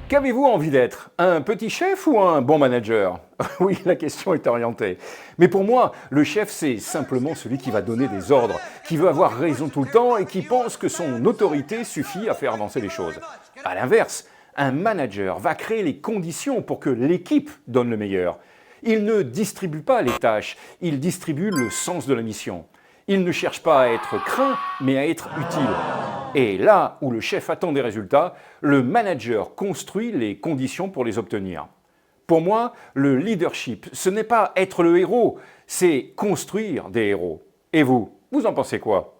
Qu'avez-vous envie d'être? Un petit chef ou un bon manager? Oui, la question est orientée. Mais pour moi, le chef, c'est simplement celui qui va donner des ordres, qui veut avoir raison tout le temps et qui pense que son autorité suffit à faire avancer les choses. À l'inverse, un manager va créer les conditions pour que l'équipe donne le meilleur. Il ne distribue pas les tâches, il distribue le sens de la mission. Il ne cherche pas à être craint, mais à être utile. Et là où le chef attend des résultats, le manager construit les conditions pour les obtenir. Pour moi, le leadership, ce n'est pas être le héros, c'est construire des héros. Et vous, vous en pensez quoi ?